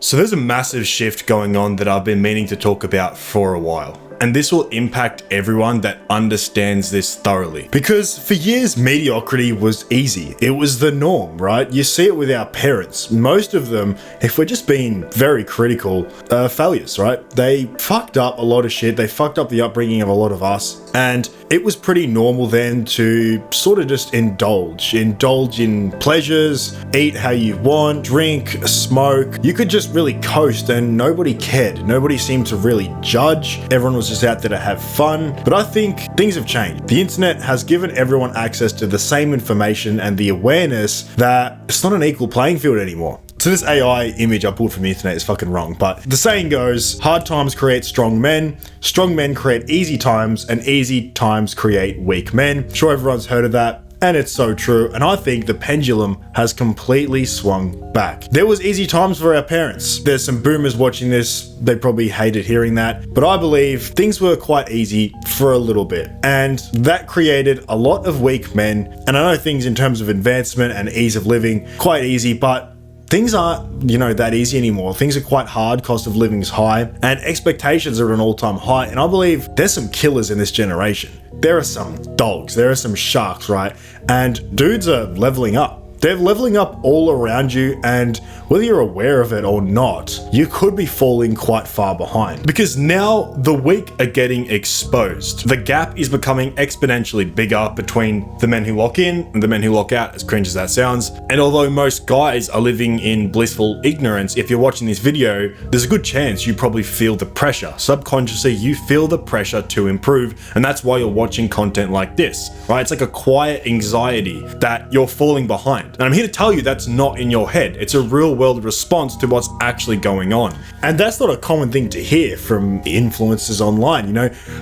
So there's a massive shift going on that I've been meaning to talk about for a while. And this will impact everyone that understands this thoroughly. Because for years, mediocrity was easy. It was the norm, right? You see it with our parents. Most of them, if we're just being very critical, failures, right? They fucked up a lot of shit. They fucked up the upbringing of a lot of us. And it was pretty normal then to sort of just indulge in pleasures, eat how you want, drink, smoke. You could just really coast and nobody cared. Nobody seemed to really judge. Everyone was just out there to have fun. But I think things have changed. The internet has given everyone access to the same information and the awareness that it's not an equal playing field anymore. So this AI image I pulled from the internet is fucking wrong, but the saying goes, hard times create strong men create easy times, and easy times create weak men. I'm sure everyone's heard of that. And it's so true, and I think the pendulum has completely swung back. There was easy times for our parents. There's some boomers watching this, they probably hated hearing that, but I believe things were quite easy for a little bit, and that created a lot of weak men. And I know things in terms of advancement and ease of living, quite easy, but things aren't, that easy anymore. Things are quite hard, cost of living is high, and expectations are at an all-time high, and I believe there's some killers in this generation. There are some dogs, there are some sharks, right? And dudes are leveling up. They're leveling up all around you, and whether you're aware of it or not, you could be falling quite far behind. Because now the weak are getting exposed. The gap is becoming exponentially bigger between the men who lock in and the men who lock out, as cringe as that sounds. And although most guys are living in blissful ignorance, if you're watching this video, there's a good chance you probably feel the pressure. Subconsciously, you feel the pressure to improve, and that's why you're watching content like this, right? It's like a quiet anxiety that you're falling behind. And I'm here to tell you that's not in your head. It's a real world response to what's actually going on. And that's not a common thing to hear from influencers online.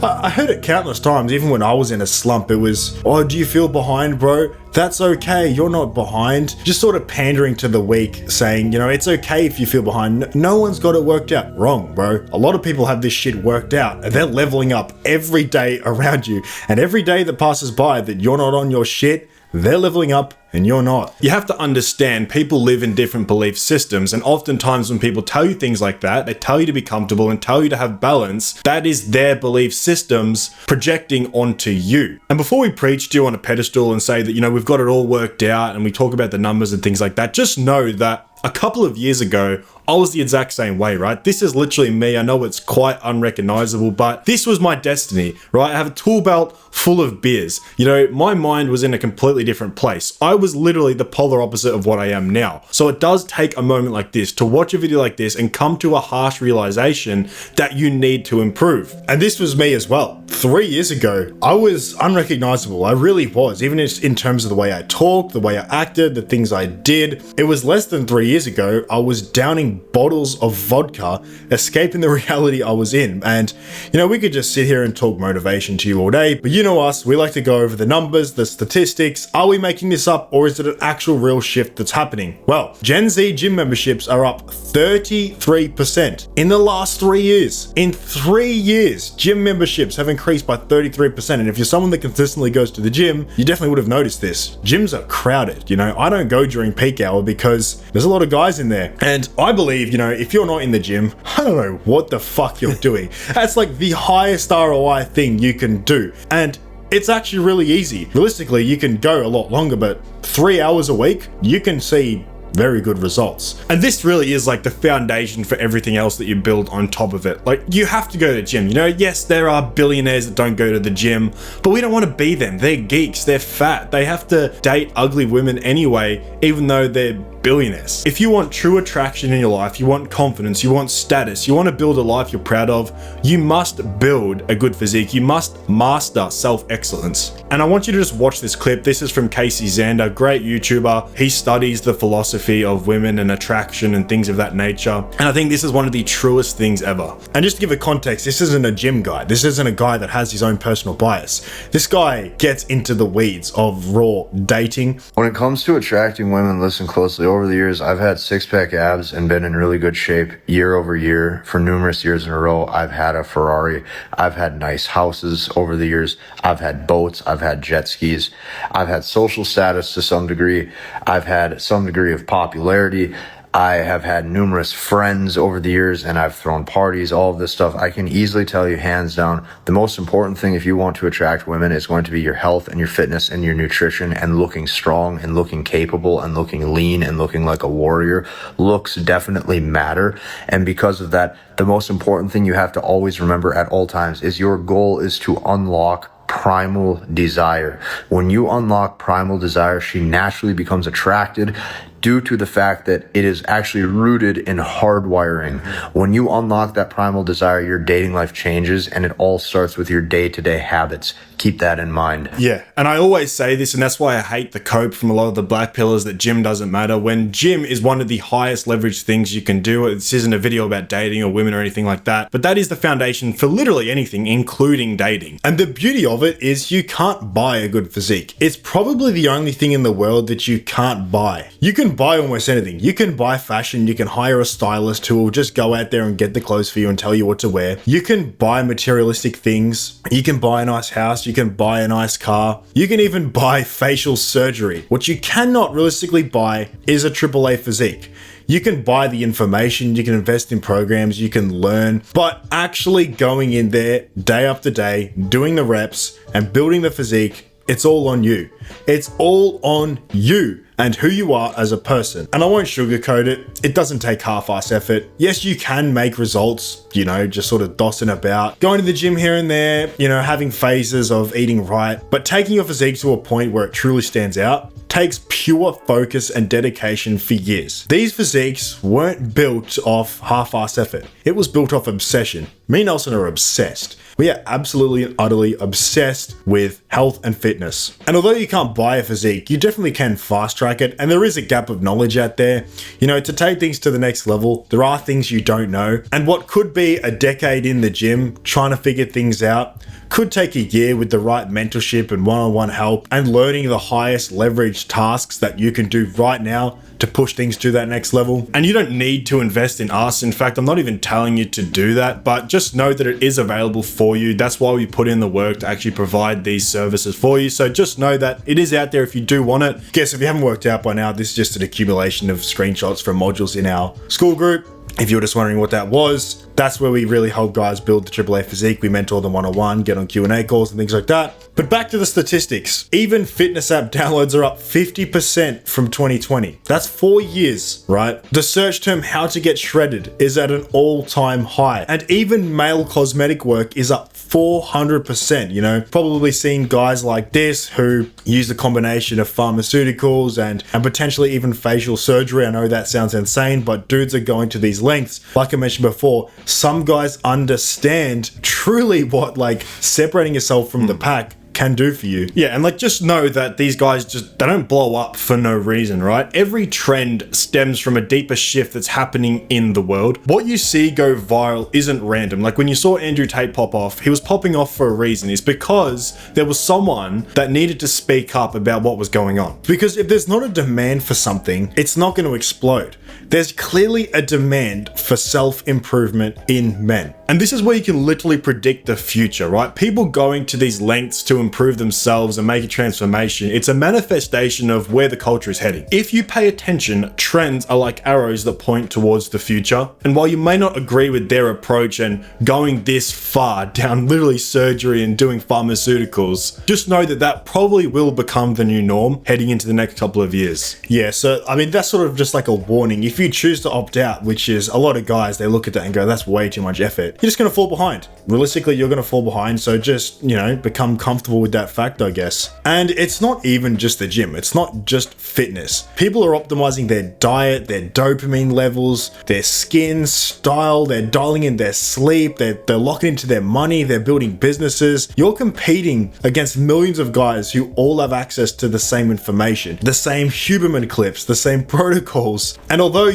I heard it countless times, even when I was in a slump. It was, oh, do you feel behind, bro? That's okay, you're not behind. Just sort of pandering to the weak, saying, it's okay if you feel behind. No one's got it worked out. Wrong, bro. A lot of people have this shit worked out, and they're leveling up every day around you. And every day that passes by that you're not on your shit, they're leveling up and you're not. You have to understand people live in different belief systems, and oftentimes when people tell you things like that, they tell you to be comfortable and tell you to have balance, that is their belief systems projecting onto you. And before we preach to you on a pedestal and say that, we've got it all worked out and we talk about the numbers and things like that, just know that a couple of years ago, I was the exact same way, right? This is literally me. I know it's quite unrecognizable, but this was my destiny, right? I have a tool belt full of beers. My mind was in a completely different place. I was literally the polar opposite of what I am now. So it does take a moment like this to watch a video like this and come to a harsh realization that you need to improve. And this was me as well. 3 years ago, I was unrecognizable. I really was, even in terms of the way I talked, the way I acted, the things I did. It was less than 3 years ago, I was downing bottles of vodka, escaping the reality I was in. And, we could just sit here and talk motivation to you all day, but you know us, we like to go over the numbers, the statistics. Are we making this up, or is it an actual real shift that's happening? Well, Gen Z gym memberships are up 33% in the last 3 years. In 3 years, gym memberships have increased by 33%. And if you're someone that consistently goes to the gym, you definitely would have noticed this. Gyms are crowded. I don't go during peak hour because there's a lot of guys in there. And I believe, if you're not in the gym, I don't know what the fuck you're doing. That's like the highest ROI thing you can do. And it's actually really easy. Realistically, you can go a lot longer, but 3 hours a week, you can see very good results. And this really is like the foundation for everything else that you build on top of it. Like, you have to go to the gym. Yes, there are billionaires that don't go to the gym, but we don't want to be them. They're geeks, they're fat, they have to date ugly women anyway, even though they're billionaires. If you want true attraction in your life, you want confidence, you want status, you want to build a life you're proud of, you must build a good physique. You must master self-excellence. And I want you to just watch this clip. This is from Casey Zander, great YouTuber. He studies the philosophy of women and attraction and things of that nature. And I think this is one of the truest things ever. And just to give a context, this isn't a gym guy. This isn't a guy that has his own personal bias. This guy gets into the weeds of raw dating. When it comes to attracting women, listen closely. Over the years, I've had six-pack abs and been in really good shape year over year for numerous years in a row. I've had a Ferrari. I've had nice houses over the years. I've had boats. I've had jet skis. I've had social status to some degree. I've had some degree of popularity. I have had numerous friends over the years, and I've thrown parties, all of this stuff. I can easily tell you hands down, the most important thing if you want to attract women is going to be your health and your fitness and your nutrition, and looking strong and looking capable and looking lean and looking like a warrior. Looks definitely matter. And because of that, the most important thing you have to always remember at all times is your goal is to unlock primal desire. When you unlock primal desire, she naturally becomes attracted due to the fact that it is actually rooted in hardwiring. When you unlock that primal desire, your dating life changes, and it all starts with your day-to-day habits. Keep that in mind. Yeah, and I always say this, and that's why I hate the cope from a lot of the black pillars that gym doesn't matter, when gym is one of the highest leverage things you can do. This isn't a video about dating or women or anything like that, but that is the foundation for literally anything, including dating. And the beauty of it is you can't buy a good physique. It's probably the only thing in the world that you can't buy. You can buy almost anything. You can buy fashion, you can hire a stylist who will just go out there and get the clothes for you and tell you what to wear. You can buy materialistic things. You can buy a nice house. You can buy a nice car. You can even buy facial surgery. What you cannot realistically buy is a AAA physique. You can buy the information, you can invest in programs, you can learn, but actually going in there day after day, doing the reps and building the physique, it's all on you. It's all on you and who you are as a person. And I won't sugarcoat it. It doesn't take half-ass effort. Yes, you can make results, just sort of dossing about, going to the gym here and there, having phases of eating right, but taking your physique to a point where it truly stands out takes pure focus and dedication for years. These physiques weren't built off half-ass effort. It was built off obsession. Me and Nelson are obsessed. We are absolutely and utterly obsessed with health and fitness. And although you can't buy a physique, you definitely can fast track it. And there is a gap of knowledge out there. To take things to the next level, there are things you don't know. And what could be a decade in the gym trying to figure things out could take a year with the right mentorship and one-on-one help and learning the highest leverage tasks that you can do right now to push things to that next level. And you don't need to invest in us. In fact, I'm not even telling you to do that, but just know that it is available for you. That's why we put in the work to actually provide these services for you. So just know that it is out there if you do want it. Guess if you haven't worked out by now, this is just an accumulation of screenshots from modules in our school group. If you're just wondering what that was, that's where we really help guys build the AAA physique. We mentor them one-on-one, get on Q&A calls and things like that. But back to the statistics. Even fitness app downloads are up 50% from 2020. That's 4 years, right? The search term how to get shredded is at an all-time high. And even male cosmetic work is up 400%, probably seen guys like this who use a combination of pharmaceuticals and potentially even facial surgery. I know that sounds insane, but dudes are going to these lengths. Like I mentioned before, some guys understand truly what separating yourself from the pack can do for you. Yeah, and just know that these guys they don't blow up for no reason, right? Every trend stems from a deeper shift that's happening in the world. What you see go viral isn't random. When you saw Andrew Tate pop off, he was popping off for a reason. It's because there was someone that needed to speak up about what was going on. Because if there's not a demand for something, it's not going to explode. There's clearly a demand for self-improvement in men. And this is where you can literally predict the future, right? People going to these lengths to improve themselves and make a transformation, it's a manifestation of where the culture is heading. If you pay attention, trends are like arrows that point towards the future. And while you may not agree with their approach and going this far down literally surgery and doing pharmaceuticals, just know that that probably will become the new norm heading into the next couple of years. Yeah, so that's sort of just like a warning. If you choose to opt out, which is a lot of guys, they look at that and go, that's way too much effort. You're just going to fall behind. Realistically, you're going to fall behind. So just, become comfortable with that fact, I guess. And it's not even just the gym. It's not just fitness. People are optimizing their diet, their dopamine levels, their skin, style. They're dialing in their sleep. They're locking into their money. They're building businesses. You're competing against millions of guys who all have access to the same information, the same Huberman clips, the same protocols. And although,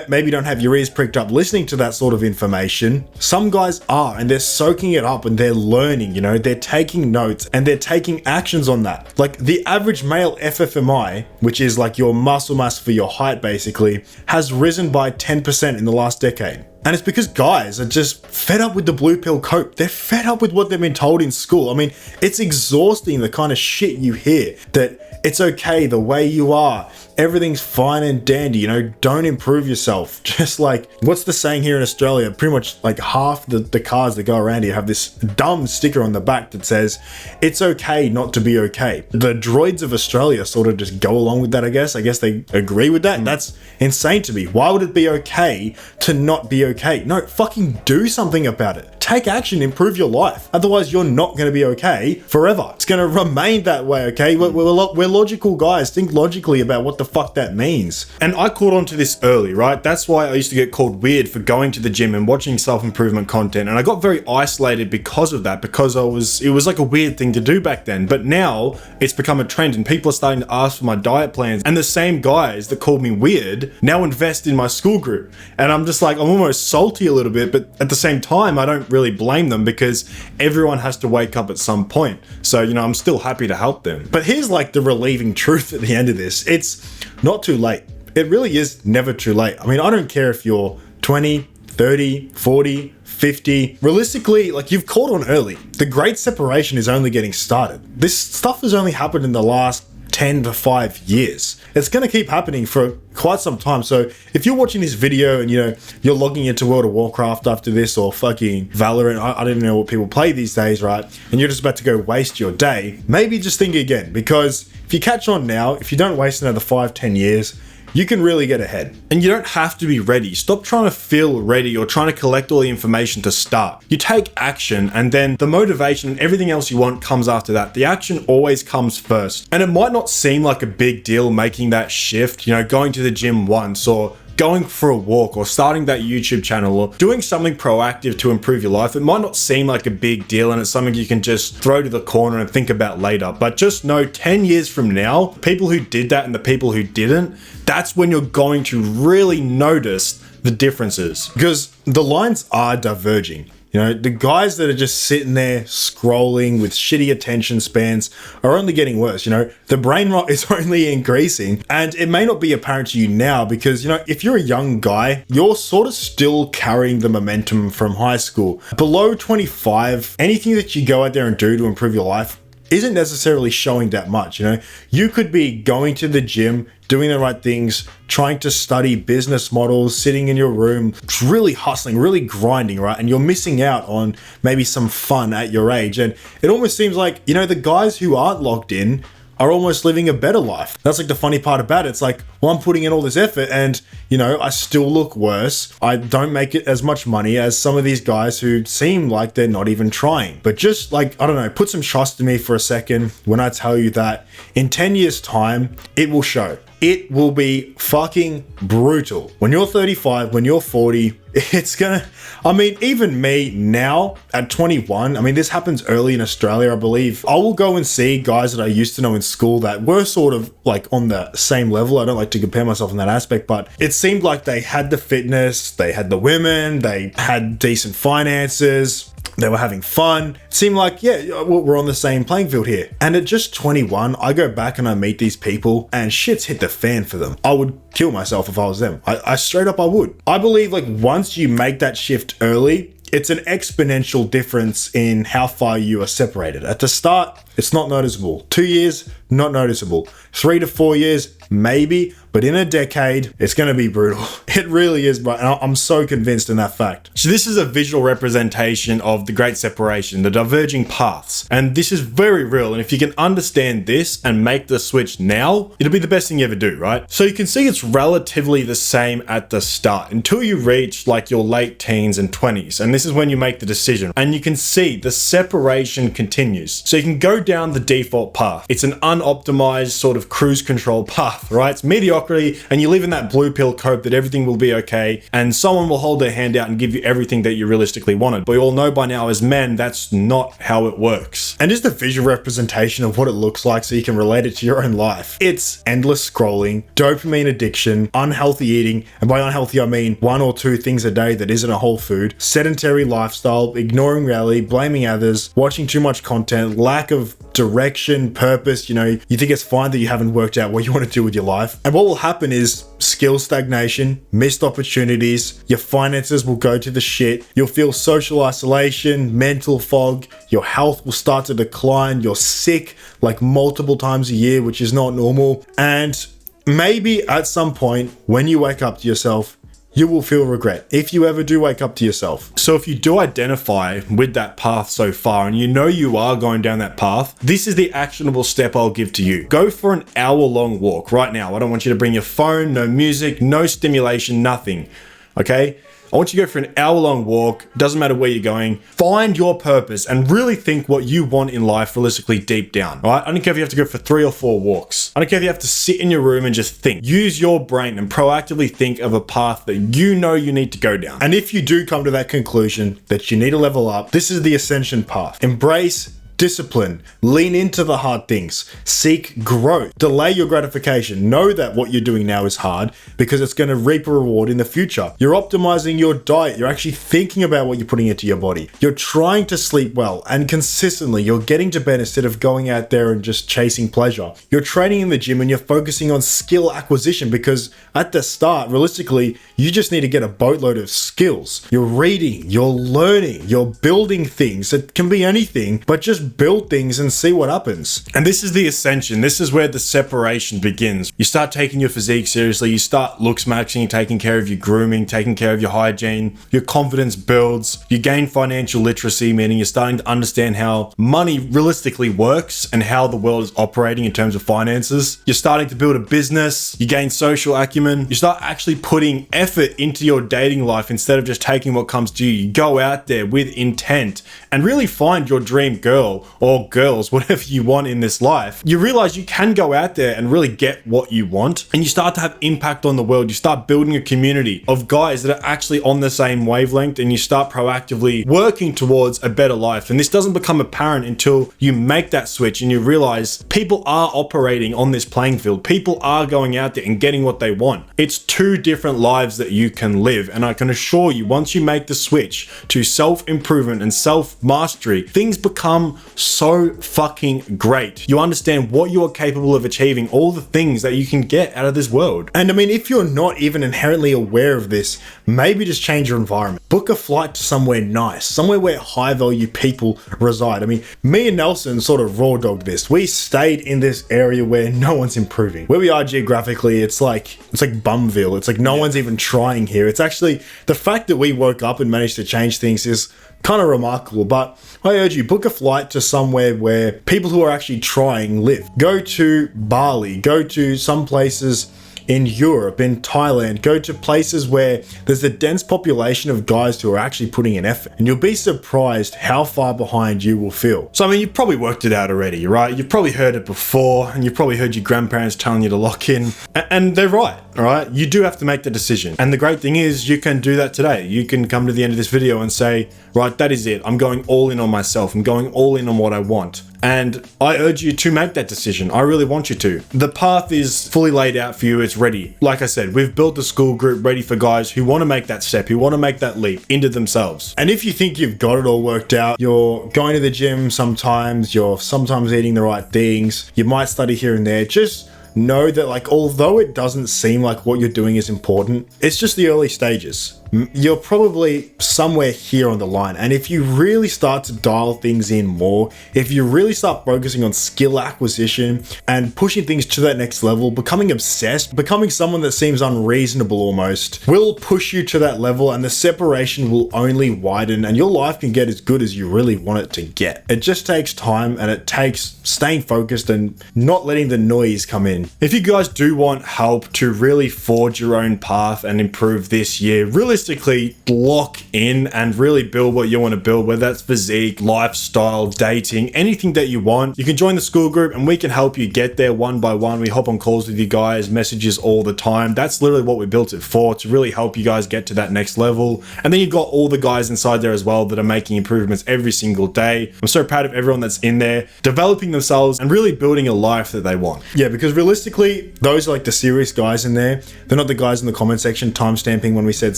maybe don't have your ears pricked up listening to that sort of information, some guys are, and they're soaking it up and they're learning, they're taking notes and they're taking actions on that. The average male FFMI, which is your muscle mass for your height basically, has risen by 10% in the last decade. And it's because guys are just fed up with the blue pill cope. They're fed up with what they've been told in school. It's exhausting the kind of shit you hear that It's okay the way you are. Everything's fine and dandy, you know, don't improve yourself. Just like, what's the saying here in Australia? Pretty much like half the cars that go around here have this dumb sticker on the back that says, it's okay not to be okay. The droids of Australia sort of just go along with that, I guess. I guess they agree with that. That's insane to me. Why would it be okay to not be okay? No, fucking do something about it. Take action, improve your life. Otherwise, you're not going to be okay forever. It's going to remain that way, okay? We're logical guys. Think logically about what the fuck that means. And I caught on to this early, right? That's why I used to get called weird for going to the gym and watching self-improvement content. And I got very isolated because of that, because it was like a weird thing to do back then. But now it's become a trend and people are starting to ask for my diet plans. And the same guys that called me weird now invest in my school group. And I'm just like, I'm almost salty a little bit, but at the same time, I don't really blame them because everyone has to wake up at some point. So, you know, I'm still happy to help them. But here's like the relieving truth at the end of this. It's not too late. It really is never too late. I mean, I don't care if you're 20, 30, 40, 50. Realistically, like, you've caught on early. The great separation is only getting started. This stuff has only happened in the last 10 to 5 years. It's going to keep happening for quite some time. So if you're watching this video and, you know, you're logging into World of Warcraft after this, or fucking Valorant, I don't even know what people play these days, right? And you're just about to go waste your day, maybe just think again, because if you catch on now, if you don't waste another 5-10 years, you can really get ahead. And you don't have to be ready. Stop trying to feel ready or trying to collect all the information to start. You take action, and then the motivation and everything else you want comes after that. The action always comes first. And it might not seem like a big deal making that shift, you know, going to the gym once, or going for a walk, or starting that YouTube channel, or doing something proactive to improve your life. It might not seem like a big deal, and it's something you can just throw to the corner and think about later. But just know 10 years from now, people who did that and the people who didn't, that's when you're going to really notice the differences, because the lines are diverging. You know, the guys that are just sitting there scrolling with shitty attention spans are only getting worse. You know, the brain rot is only increasing, and it may not be apparent to you now because, you know, if you're a young guy, you're sort of still carrying the momentum from high school. Below 25, anything that you go out there and do to improve your life isn't necessarily showing that much. You know, you could be going to the gym, doing the right things, trying to study business models, sitting in your room, really hustling, really grinding, right? And you're missing out on maybe some fun at your age. And it almost seems like, you know, the guys who aren't locked in are almost living a better life. That's like the funny part about it. It's like, well, I'm putting in all this effort and, you know, I still look worse. I don't make it as much money as some of these guys who seem like they're not even trying. But just like, I don't know, put some trust in me for a second when I tell you that in 10 years time, it will show. It will be fucking brutal. When you're 35, when you're 40, it's gonna, I mean, even me now at 21, I mean, this happens early in Australia, I believe. I will go and see guys that I used to know in school that were sort of like on the same level. I don't like to compare myself in that aspect, but it seemed like they had the fitness, they had the women, they had decent finances, they were having fun. It seemed like, yeah, we're on the same playing field here. And at just 21, I go back and I meet these people and shit's hit the fan for them. I would kill myself if I was them. I straight up, I would. I believe like once you make that shift early, it's an exponential difference in how far you are separated. At the start, it's not noticeable. 2 years, not noticeable. 3 to 4 years, maybe, but in a decade, it's going to be brutal. It really is, bro. And I'm so convinced in that fact. So this is a visual representation of the great separation, the diverging paths. And this is very real. And if you can understand this and make the switch now, it'll be the best thing you ever do, right? So you can see it's relatively the same at the start until you reach like your late teens and 20s. And this is when you make the decision. And you can see the separation continues. So you can go down the default path. It's an unoptimized sort of cruise control path, right? It's mediocrity, and you live in that blue pill cope that everything will be okay, and someone will hold their hand out and give you everything that you realistically wanted. But we all know by now as men, that's not how it works. And just a visual representation of what it looks like so you can relate it to your own life. It's endless scrolling, dopamine addiction, unhealthy eating, and by unhealthy I mean 1 or 2 things a day that isn't a whole food, sedentary lifestyle, ignoring reality, blaming others, watching too much content, lack of direction, purpose. You think it's fine that you haven't worked out what you want to do with your life. And what will happen is skill stagnation, missed opportunities, your finances will go to the shit, you'll feel social isolation, mental fog, your health will start to decline, you're sick like multiple times a year, which is not normal. And maybe at some point when you wake up to yourself, you will feel regret if you ever do wake up to yourself. So if you do identify with that path so far and you are going down that path, this is the actionable step I'll give to you. Go for an hour-long walk right now. I don't want you to bring your phone, no music, no stimulation, nothing. Okay? I want you to go for an hour-long walk. Doesn't matter where you're going. Find your purpose and really think what you want in life realistically deep down. All right? I don't care if you have to go for 3 or 4 walks. I don't care if you have to sit in your room and just think. Use your brain and proactively think of a path that you know you need to go down. And if you do come to that conclusion that you need to level up, this is the ascension path. Embrace discipline, lean into the hard things, seek growth, delay your gratification. Know that what you're doing now is hard because it's going to reap a reward in the future. You're optimizing your diet. You're actually thinking about what you're putting into your body. You're trying to sleep well and consistently. You're getting to bed instead of going out there and just chasing pleasure. You're training in the gym and you're focusing on skill acquisition because at the start, realistically, you just need to get a boatload of skills. You're reading, you're learning, you're building things. It can be anything, but just build things and see what happens. And this is the ascension. This is where the separation begins. You start taking your physique seriously. You start looks matching, taking care of your grooming, taking care of your hygiene. Your confidence builds. You gain financial literacy, meaning you're starting to understand how money realistically works and how the world is operating in terms of finances. You're starting to build a business. You gain social acumen. You start actually putting effort into your dating life instead of just taking what comes to you. You go out there with intent and really find your dream girl or girls, whatever you want in this life. You realize you can go out there and really get what you want, and you start to have impact on the world. You start building a community of guys that are actually on the same wavelength, and you start proactively working towards a better life. And this doesn't become apparent until you make that switch and you realize people are operating on this playing field. People are going out there and getting what they want. It's 2 different lives that you can live, and I can assure you, once you make the switch to self-improvement and self-mastery, things become so fucking great. You understand what you are capable of achieving, all the things that you can get out of this world. And I mean, if you're not even inherently aware of this, maybe just change your environment. Book a flight to somewhere nice, somewhere where high value people reside. I mean, me and Nelson sort of raw dogged this. We stayed in this area where no one's improving. Where we are geographically, it's like Bumville. It's like no one's even trying here. It's actually the fact that we woke up and managed to change things is kind of remarkable. But I urge you, book a flight to somewhere where people who are actually trying live. Go to Bali, go to some places in Europe, in Thailand, go to places where there's a dense population of guys who are actually putting in effort. And you'll be surprised how far behind you will feel. So, I mean, you've probably worked it out already, right? You've probably heard it before, and you've probably heard your grandparents telling you to lock in. And they're right, all right? You do have to make the decision. And the great thing is you can do that today. You can come to the end of this video and say, right, that is it. I'm going all in on myself. I'm going all in on what I want. And I urge you to make that decision. I really want you to. The path is fully laid out for you. It's ready. Like I said, we've built the school group ready for guys who want to make that step, who want to make that leap into themselves. And if you think you've got it all worked out, you're going to the gym sometimes, you're sometimes eating the right things, you might study here and there, just know that, like, although it doesn't seem like what you're doing is important, it's just the early stages. You're probably somewhere here on the line. And if you really start to dial things in more, if you really start focusing on skill acquisition and pushing things to that next level, becoming obsessed, becoming someone that seems unreasonable almost, will push you to that level, and the separation will only widen, and your life can get as good as you really want it to get. It just takes time, and it takes staying focused and not letting the noise come in. If you guys do want help to really forge your own path and improve this year, realistically lock in and really build what you want to build, whether that's physique, lifestyle, dating, anything that you want, you can join the school group and we can help you get there one by one. We hop on calls with you guys, messages all the time. That's literally what we built it for, to really help you guys get to that next level. And then you've got all the guys inside there as well that are making improvements every single day. I'm so proud of everyone that's in there, developing themselves and really building a life that they want. Yeah, because realistically, those are like the serious guys in there. They're not the guys in the comment section time stamping when we said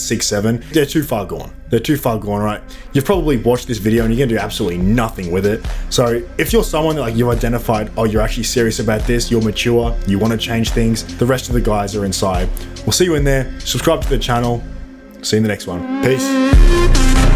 6 6-7, they're too far gone. They're too far gone, right? You've probably watched this video and you're gonna do absolutely nothing with it. So if you're someone that like you've identified, oh, you're actually serious about this, you're mature, you wanna change things, the rest of the guys are inside. We'll see you in there. Subscribe to the channel. See you in the next one. Peace.